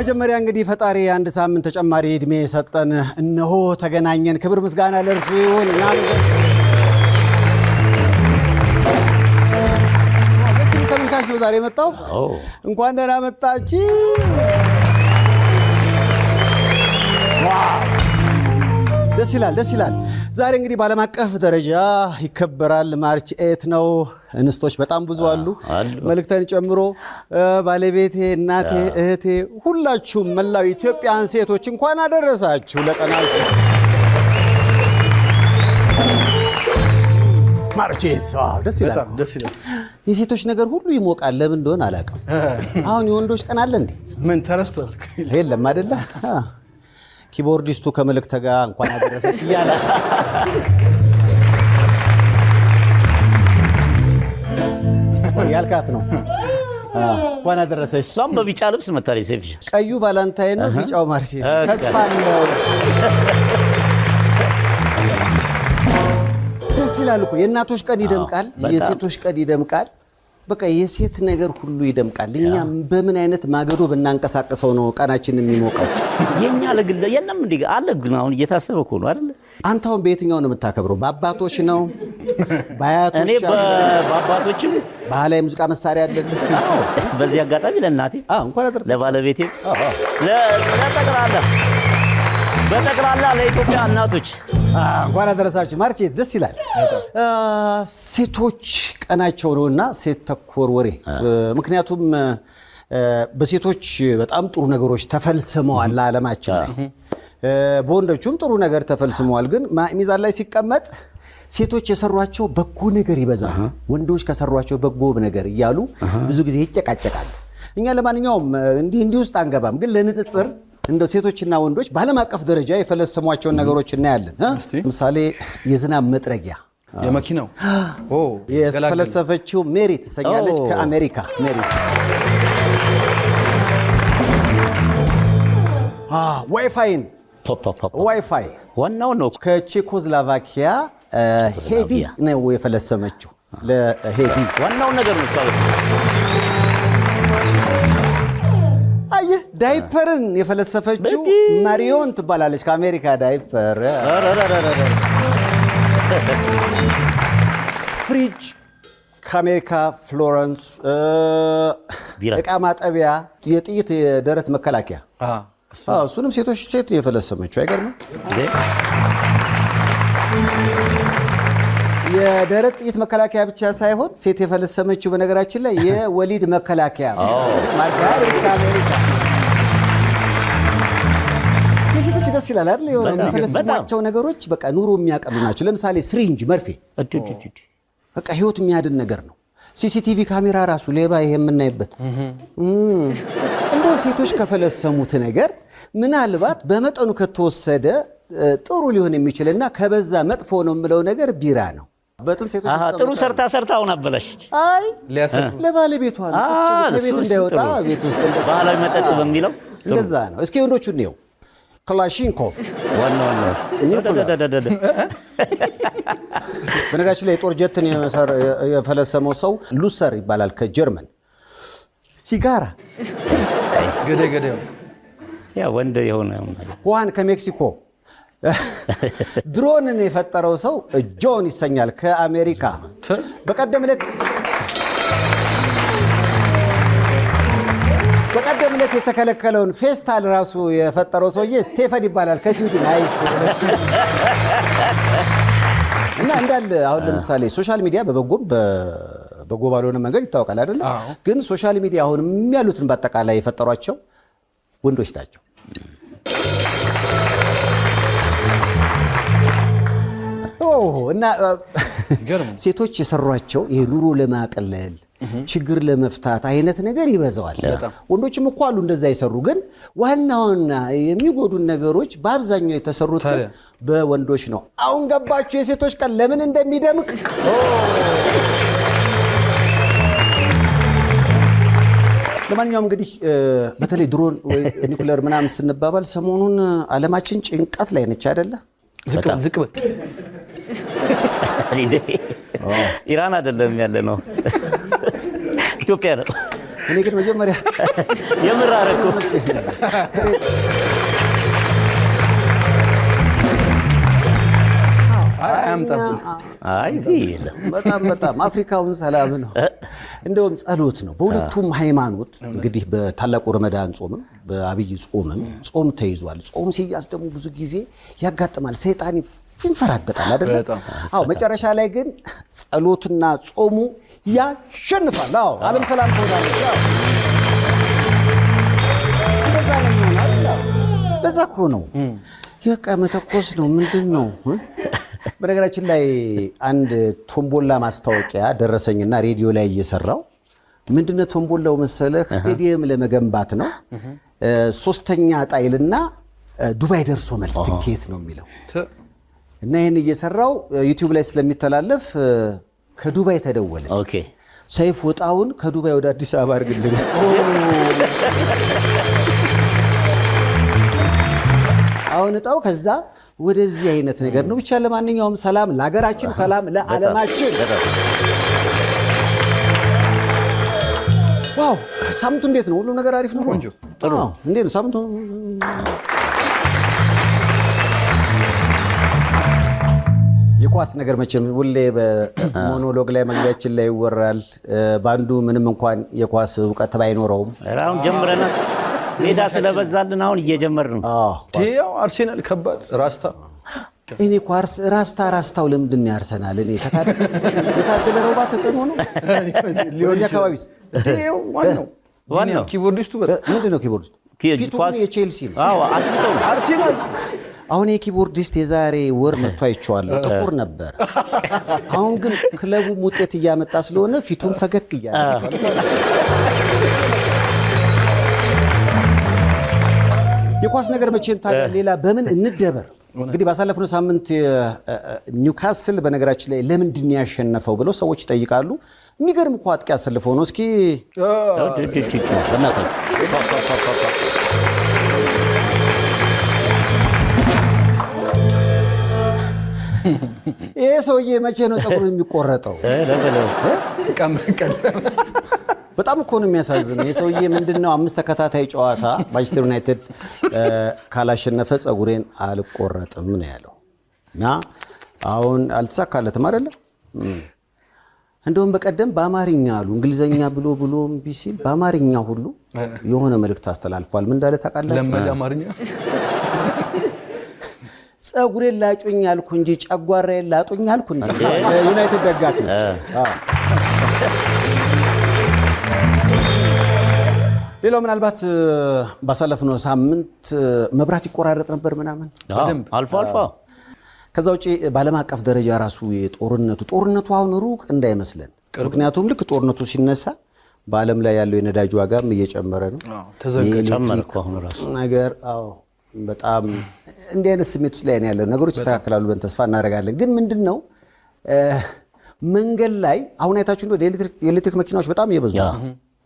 መጀመሪያ እንግዲህ ፈጣሪ አንድ ሳምንት ተጨማሪ እድሜ ሰጠን እነሆ ተገናኘን ክብር ምስጋና ለእርሱ ይሁን ለዚህ ተመልካች ነው ዛሬ መጣው እንኳን ደህና መጣች ደስ ይላል ዛሬ እንግዲህ ባለም አቀፍ ደረጃ ይከበራል ማርች 8 ነው እንስቶች በጣም ብዙ አሉ መልክተን ጨምሮ ባለቤቴ እናቴ እህቴ ሁላችሁም መላው ኢትዮጵያን ሴቶች እንኳን አደረሳችሁ ለቀናችሁ ማርች 8 ደስ ይላል የሴቶች ነገር ሁሉ ይሞቃል ለምን እንደሆነ አላውቅም አሁን የወንዶች ቀን አለ እንዴ ምን ተረስቷል የለም አይደለ ኪቦርዲስቱ ከመልእክት ጋር እንኳን አደረሰች ይያላ ያልካት ነው እንኳን አደረሰች ሷም በቢጫ ልብስ መታለች ሴፍሽ ቀዩ ቫለንታይን ነው ቢጫው ማርች ተስፋ ነው ደስ ይላል እኮ የእናቶች ቀን ይደምቃል የሴቶች ቀን ይደምቃል በቃ የሴት ነገር ሁሉ ይደምቃል እኛ በምን አይነት ማገዶ በእናንቀሳቀሰው ነው ቀናችንን የሚሞቀው የኛ ለግለ የለም እንዴ አለ ግን አሁን እየታሰበ እኮ ነው አይደል አንተውን በየትኛው ነው የምታከብረው በአባቶች ነው ባያቶች እኔ በአባቶችም ባህላዊ ሙዚቃ መሳሪያ አይደል በዚህ አጋጣሚ ለእናቴ እንኳን አደረሰ ለባለቤቴ በጠቅላላ ለኢትዮጵያ እናቶች እንኳን አደረሳችሁ ማርች ደስ ይላል ሴቶች ቀናቸው ነውና ሴት ተኮር ወሬ ምክንያቱም በሴቶች በጣም ጥሩ ነገሮች ተፈልስመዋል ለዓለማችን ላይ በወንዶችም ጥሩ ነገር ተፈልስመዋል ግን ሚዛን ላይ ሲቀመጥ ሴቶች የሰሯቸው በጎ ነገር ይበዛል ወንዶች ከሰሯቸው በጎ ነገር እያሉ ብዙ ጊዜ ይጨቃጨቃሉ እኛ ለማንኛውም እንዲህ ውስጥ አንገባም ግን ለንጽጽር እንደ ሴቶችና ወንዶች ባለም አቀፍ ደረጃ የፈለሰሟቸው ነገሮች እናያለን ለምሳሌ የዝናብ መጥረጊያ የመኪናው የፈለሰፈችው ሜሪ ተሰኛለች ከአሜሪካ ሜሪ ዋይፋይ ዋናው ነው ከቼኮስሎቫኪያ ሄዲ ነው የፈለሰመችው ለሄዲ ዋናው ነገር ነው ዳይፐርን የፈለሰፈችው ማሪዮን ትባላለች ከአሜሪካ ዳይፐር ፍሪጅ ከአሜሪካ ፍሎረንስ እቃ ማጠቢያ የጥይት የደረት መከላከያ እሱንም ሴት የፈለሰመችው አይገርምም የደረት ጥይት መከላከያ ብቻ ሳይሆን ሴት የፈለሰመችው በነገራችን ላይ የወሊድ መከላከያ ማርጋሪት አሜሪካ የሴቶች ደስ ይላል አይደል የፈለሰሟቸው ነገሮች በቃ ኑሮ የሚያቀሉ ናቸው ለምሳሌ ስሪንጅ መርፌ በቃ ህይወት የሚያድን ነገር ነው ሲሲቲቪ ካሜራ ራሱ ሌባ ይሄ የምናይበት እንደው ሴቶች ከፈለሰሙት ነገር ምናልባት በመጠኑ ከተወሰደ ጥሩ ሊሆን የሚችልና ከበዛ መጥፎ ነው የምለው ነገር ቢራ ነው በጥን ሴቶች ጥሩ ሰርታ አሁን አበላሽች አይ ለባለቤቷ ነው ቤት እንዳይወጣ ቤት ውስጥ ባህላዊ መጠጥ በሚለው እንደዛ ነው እስኪ ወንዶቹን ነው ክላሽንኮቭ ዋናው በነገራችን ላይ የጦር ጀትን የፈለሰመው ሰው ሉሰር ይባላል ከጀርመን ሲጋራ ገደ ያ ወንድ የሆነ ሁዋን ከሜክሲኮ ድሮንን የፈጠረው ሰው ጆን ይሰኛል ከአሜሪካ በቀደም ዕለት የተከለከለውን ፌስታል ራሱ የፈጠረው ሰውዬ ስቴፈን ይባላል ከስዊድን እና እንዳለ አሁን ለምሳሌ ሶሻል ሚዲያ በበጎ ባልሆነ መንገድ ይታወቃል አይደል ግን ሶሻል ሚዲያ አሁን የሚያሉትን በአጠቃላይ የፈጠሯቸው ወንዶች ናቸው እና ሴቶች የሰሯቸው የኑሮ ለማቀለል ችግር ለመፍታት አይነት ነገር ይበዛዋል ወንዶችም እኮ አሉ እንደዛ ይሰሩ ግን ዋናውና የሚጎዱ ነገሮች በአብዛኛው የተሰሩት በወንዶች ነው አሁን ገባችሁ የሴቶች ቀን ለምን እንደሚደምቅ ለማንኛውም እንግዲህ በተለይ ድሮን ወይ ኒውክሌር ምናምን ስንባባል ሰሞኑን ዓለማችን ጭንቀት ላይ ነች አይደለ ዝቅ ኢራን አይደለም ያለ ነው ኢትዮጵያ ነው እኔ ግን መጀመሪያ የምር አደረኩ። አይ በጣም አፍሪካውን ሰላም ነው። እንደውም ጸሎት ነው በሁለቱም ሃይማኖት። እንግዲህ በታላቁ ረመዳን ጾምም በአብይ ጾምም ጾም ተይዟል። ጾም ሲያዝ ደግሞ ብዙ ጊዜ ያጋጥማል፣ ሰይጣን ይንፈራገጣል አይደለ? አዎ መጨረሻ ላይ ግን ጸሎትና ጾሙ ያሸንፋል። አዎ ዓለም ሰላም ትሆናለች። ለዛ እኮ ነው የቃ መተኮስ ነው ምንድን ነው። በነገራችን ላይ አንድ ቶምቦላ ማስታወቂያ ደረሰኝና ሬዲዮ ላይ እየሰራው ምንድነው ቶምቦላው መሰለህ? ስቴዲየም ለመገንባት ነው። 3ኛ ጣይልና ዱባይ ደርሶ መልስ ትኬት ነው የሚለው እና ይሄን እየሰራው ዩቲዩብ ላይ ስለሚተላለፍ ከዱባይ ተደወለ። ኦኬ ሰይፍ ወጣውን ከዱባይ ወደ አዲስ አበባ አድርግልኝ። አሁን እጣው ከዛ ወደዚህ አይነት ነገር ነው። ብቻ ለማንኛውም ሰላም ለሀገራችን፣ ሰላም ለዓለማችን። ዋው ሳምንቱ እንዴት ነው? ሁሉ ነገር አሪፍ ነው? ቆንጆ ጥሩ ነው። እንዴት ነው ሳምንቱ? የኳስ ነገር መቼም ሁሌ በሞኖሎግ ላይ መግቢያችን ላይ ይወራል። ባንዱ ምንም እንኳን የኳስ እውቀት ባይኖረውም አሁን ጀምረናል። ሜዳ ስለበዛልን አሁን እየጀመርን ነው። ያው አርሴናል ከባድ ራስታ እኔ ኳስ ራስታው ለምንድን ነው ያርሰናል? እኔ የታደለ ነው ተጽዕኖ ነው ሊሆን አካባቢስ ዋናው ኪቦርዲስቱ ምንድን ነው? ኪቦርዲስቱ ፊቱ የቼልሲ ነው። አዎ አርሴናል አሁን የኪቦርዲስት የዛሬ ወር መጥቶ አይቼዋለሁ። ጥቁር ነበር። አሁን ግን ክለቡ ውጤት እያመጣ ስለሆነ ፊቱን ፈገግ እያለ የኳስ ነገር መቼም ታዲያ ሌላ በምን እንደበር? እንግዲህ ባሳለፍነው ሳምንት ኒውካስል በነገራችን ላይ ለምንድን ነው ያሸነፈው ብለው ሰዎች ይጠይቃሉ። የሚገርም እኮ አጥቂ አሰልፈው ነው። እስኪ ይሄ ሰውዬ መቼ ነው ፀጉሩ የሚቆረጠው? በጣም እኮ ነው የሚያሳዝነው። ይሄ ሰውዬ ምንድነው 5 ተከታታይ ጨዋታ ማንቸስተር ዩናይትድ ካላሸነፈ ፀጉሬን አልቆረጥም ነው ያለው። እና አሁን አልተሳካለትም አይደለም። እንደውም በቀደም በአማርኛ አሉ እንግሊዘኛ ብሎ እምቢ ሲል በአማርኛ ሁሉ የሆነ መልእክት አስተላልፏል። ምን እንዳለ ታውቃላችሁ? ለመደ አማርኛ ፀጉሬን ላጩኝ አልኩ እንጂ ጨጓራዬን ላጡኝ አልኩ እንጂ ዩናይትድ ደጋፊዎች። ሌላው ምናልባት ባሳለፍነው ሳምንት መብራት ይቆራረጥ ነበር ምናምን አልፎ ከዛ ውጪ በዓለም አቀፍ ደረጃ ራሱ ጦርነቱ አሁን ሩቅ እንዳይመስለን። ምክንያቱም ልክ ጦርነቱ ሲነሳ በዓለም ላይ ያለው የነዳጅ ዋጋም እየጨመረ ነው። ነገር በጣም እንዲህ አይነት ስሜት ውስጥ ላይ ነው ያለው። ነገሮች ይስተካከላሉ ብለን ተስፋ እናደርጋለን። ግን ምንድነው መንገድ ላይ አሁን አይታችሁ እንደው የኤሌክትሪክ መኪናዎች በጣም እየበዙ ነው።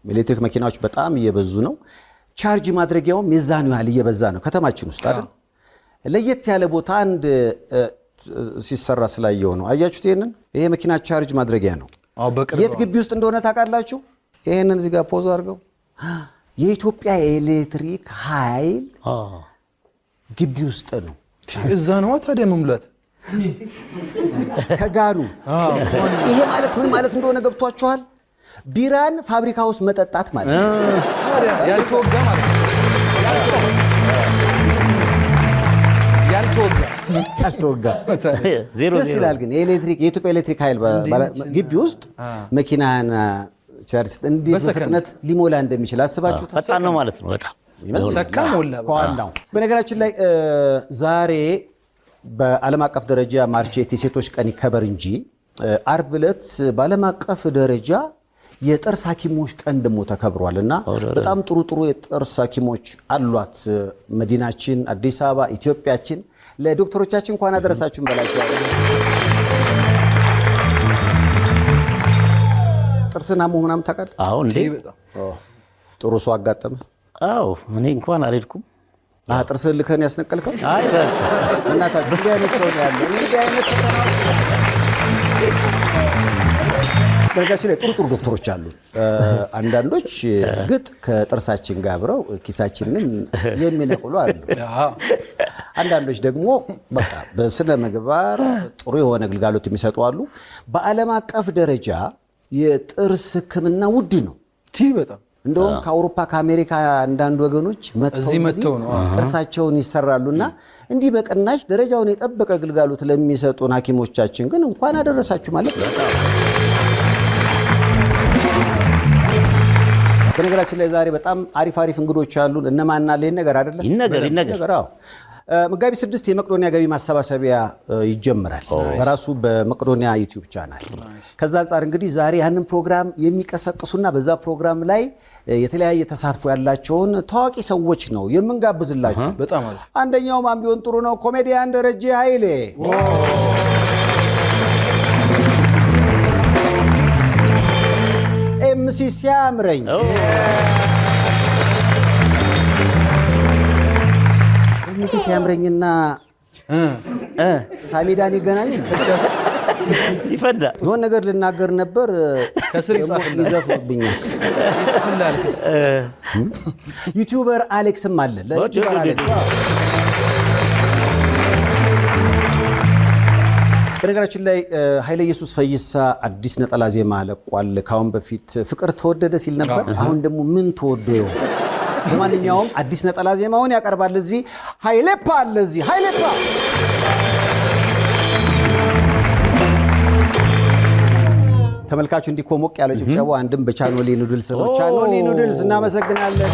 ኤሌክትሪክ መኪናዎች በጣም እየበዙ ነው። ቻርጅ ማድረጊያውም የዛኑ ያህል እየበዛ ነው ከተማችን ውስጥ አይደል? ለየት ያለ ቦታ አንድ ሲሰራ ስላየው ነው። አያችሁት? ይሄ መኪና ቻርጅ ማድረጊያ ነው። የት ግቢ ውስጥ እንደሆነ ታውቃላችሁ? ይሄንን እዚህ ጋር ፖዝ አድርገው የኢትዮጵያ ኤሌክትሪክ ኃይል ግቢ ውስጥ ነው። እዛ ነው ታዲያ መሙላት ከጋኑ። ይሄ ማለት ምን ማለት እንደሆነ ገብቷችኋል? ቢራን ፋብሪካ ውስጥ መጠጣት ማለት ነው። ታዲያ ያልተወጋ ማለት ነው። ያልተወጋ ደስ ይላል። ግን የኢትዮጵያ ኤሌክትሪክ ኃይል ግቢ ውስጥ መኪናን ቻርጅ እንዲህ በፍጥነት ሊሞላ እንደሚችል አስባችሁት? ፈጣን ነው ማለት ነው። በጣም ሰካ ሞላ ከዋናው። በነገራችን ላይ ዛሬ በዓለም አቀፍ ደረጃ ማርች 8 የሴቶች ቀን ይከበር እንጂ ዓርብ ዕለት በዓለም አቀፍ ደረጃ የጥርስ ሐኪሞች ቀን ደግሞ ተከብሯል እና በጣም ጥሩ የጥርስ ሐኪሞች አሏት መዲናችን አዲስ አበባ ኢትዮጵያችን። ለዶክተሮቻችን እንኳን አደረሳችሁን በላቸው። ጥርስና መሆናም ታውቃለህ? አዎ እንዴ ጥሩ ሰው አጋጠመ? አዎ እኔ እንኳን አልሄድኩም። ጥርስህን ልከን ያስነቀልከው? አይ እናታችሁ እንዲህ አይነት ሰው ነው ያለው። እንዲህ አይነት በነገራችን ላይ ጥሩ ዶክተሮች አሉ። አንዳንዶች ግጥ ከጥርሳችን ጋር አብረው ኪሳችንን የሚነቅሉ አሉ። አንዳንዶች ደግሞ በቃ በስነ ምግባር ጥሩ የሆነ ግልጋሎት የሚሰጡ አሉ። በዓለም አቀፍ ደረጃ የጥርስ ሕክምና ውድ ነው። በጣም እንደውም ከአውሮፓ ከአሜሪካ አንዳንድ ወገኖች መጥተው ነው ጥርሳቸውን ይሰራሉና እንዲህ በቅናሽ ደረጃውን የጠበቀ ግልጋሎት ለሚሰጡን ሐኪሞቻችን ግን እንኳን አደረሳችሁ ማለት ነው። በነገራችን ላይ ዛሬ በጣም አሪፍ እንግዶች አሉን። እነማን አለ ነገር አይደለ? ይነገር። አዎ መጋቢት 6 የመቄዶንያ ገቢ ማሰባሰቢያ ይጀምራል በራሱ በመቄዶንያ ዩቲዩብ ቻናል። ከዛ አንፃር እንግዲህ ዛሬ ያንን ፕሮግራም የሚቀሰቅሱና በዛ ፕሮግራም ላይ የተለያየ ተሳትፎ ያላቸውን ታዋቂ ሰዎች ነው የምንጋብዝላችሁ። በጣም አሪፍ። አንደኛው ማን ቢሆን ጥሩ ነው? ኮሜዲያን ደረጀ ኃይሌ፣ ኤምሲ ሲያምረኝ፣ ኤምሲ ሲያምረኝና ሳሚዳን ይገናኙ ይፈዳ የሆነ ነገር ልናገር ነበር ከስር ይዘፍብኛል። ዩቲዩበር አሌክስም አለ። ለዩቲዩበር አሌክስ በነገራችን ላይ ኃይለ ኢየሱስ ፈይሳ አዲስ ነጠላ ዜማ ለቋል። ካሁን በፊት ፍቅር ተወደደ ሲል ነበር። አሁን ደግሞ ምን ተወዶ ነው? ለማንኛውም አዲስ ነጠላ ዜማውን ያቀርባል። እዚህ ኃይሌፓ አለ። እዚህ ኃይሌፓ ተመልካቹ እንዲኮሞቅ ያለ ጭብጨባ አንድም በቻኖሊ ኑድልስ ነው። ቻኖሊ ኑድልስ እናመሰግናለን።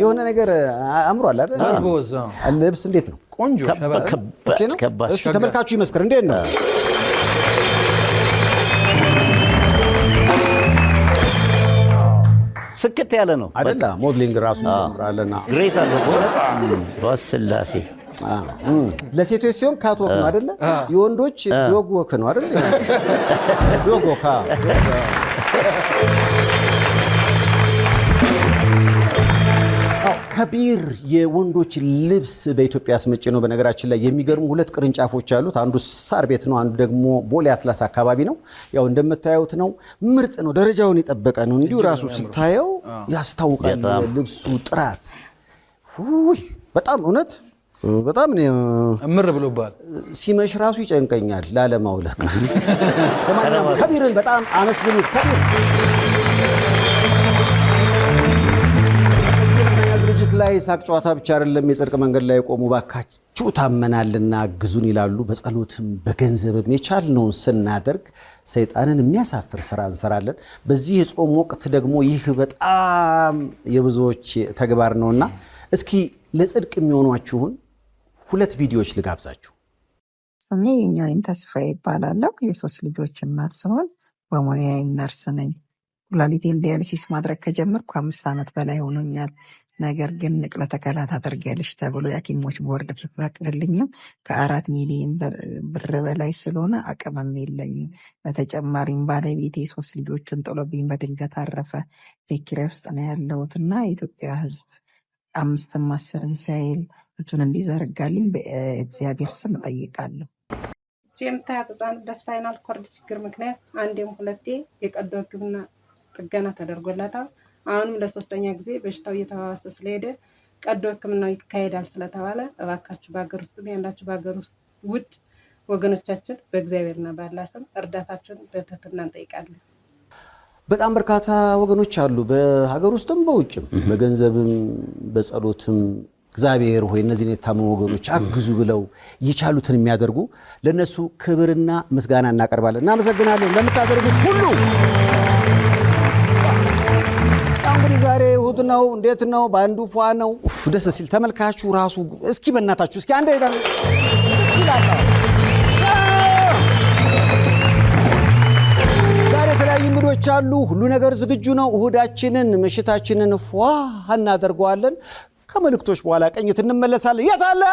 የሆነ ነገር አምሯል አይደል? ልብስ እንዴት ነው? ቆንጆ ከባድ። እስኪ ተመልካቹ ይመስክር። እንዴት ነው? ስክት ያለ ነው አይደል? ሞዴሊንግ ራሱ ጀምራለና ግሬስ አለ በስላሴ። ለሴቶች ሲሆን ካትወክ ነው አይደለ? የወንዶች ዶግ ወክ ነው አይደል? ዶግ ወክ። ከቢር የወንዶች ልብስ በኢትዮጵያ አስመጪ ነው። በነገራችን ላይ የሚገርሙ 2 ቅርንጫፎች አሉት። አንዱ ሳር ቤት ነው፣ አንዱ ደግሞ ቦሌ አትላስ አካባቢ ነው። ያው እንደምታዩት ነው። ምርጥ ነው፣ ደረጃውን የጠበቀ ነው። እንዲሁ ራሱ ስታየው ያስታውቃል ልብሱ ጥራት። በጣም እውነት በጣም እምር ብሎባል። ሲመሽ ራሱ ይጨንቀኛል ላለማውለቅ። ለማንኛውም ከቢርን በጣም አመስግኑት። ከቢር ዝግጅት ላይ ሳቅ ጨዋታ ብቻ አይደለም። የጽድቅ መንገድ ላይ የቆሙ ባካችሁ ታመናልና ግዙን ይላሉ። በጸሎትም በገንዘብም የቻልነውን ስናደርግ ሰይጣንን የሚያሳፍር ስራ እንሰራለን። በዚህ የጾም ወቅት ደግሞ ይህ በጣም የብዙዎች ተግባር ነውና እስኪ ለጽድቅ የሚሆኗችሁን 2 ቪዲዮዎች ልጋብዛችሁ። ስሜ የኛይን ተስፋ ይባላለሁ። የ3 ልጆች እናት ሲሆን በሙያዬም ነርስ ነኝ። ኩላሊቴን ዲያሊሲስ ማድረግ ከጀመርኩ 5 ዓመት በላይ ሆኖኛል። ነገር ግን ንቅለ ተከላ ታደርጊያለሽ ተብሎ የሐኪሞች ቦርድ ቢፈቅድልኝም ከ4 ሚሊዮን ብር በላይ ስለሆነ አቅምም የለኝም። በተጨማሪም ባለቤቴ 3 ልጆችን ጥሎብኝ በድንገት አረፈ። ቤት ኪራይ ውስጥ ነው ያለሁትና የኢትዮጵያ ሕዝብ 5ም 10ም ሳይል እቱን እንዲዘረጋልኝ በእግዚአብሔር ስም እጠይቃለሁ። የምታያት ህፃን በስፓይናል ኮርድ ችግር ምክንያት 1ም 2ቴ የቀዶ ሕክምና ጥገና ተደርጎላታል። አሁንም ለ3ኛ ጊዜ በሽታው እየተባባሰ ስለሄደ ቀዶ ሕክምናው ይካሄዳል ስለተባለ እባካችሁ በሀገር ውስጥም ያላችሁ በሀገር ውስጥ ውጭ ወገኖቻችን በእግዚአብሔርና ባላህ ስም እርዳታችሁን በትህትና እንጠይቃለን። በጣም በርካታ ወገኖች አሉ በሀገር ውስጥም በውጭም በገንዘብም በጸሎትም እግዚአብሔር ሆይ እነዚህን የታመሙ ወገኖች አግዙ ብለው የቻሉትን የሚያደርጉ ለነሱ ክብርና ምስጋና እናቀርባለን። እናመሰግናለን ለምታደርጉት ሁሉ። እንግዲህ ዛሬ እሑድ ነው። እንዴት ነው? በአንዱ ፏ ነው። ደስ ሲል ተመልካቹ ራሱ እስኪ በእናታችሁ እስኪ አንዴ ደስ ይላል። ዛሬ የተለያዩ እንግዶች አሉ። ሁሉ ነገር ዝግጁ ነው። እሑዳችንን ምሽታችንን ፏ እናደርገዋለን። ከመልእክቶች በኋላ ቀኝት እንመለሳለን። የት አለ?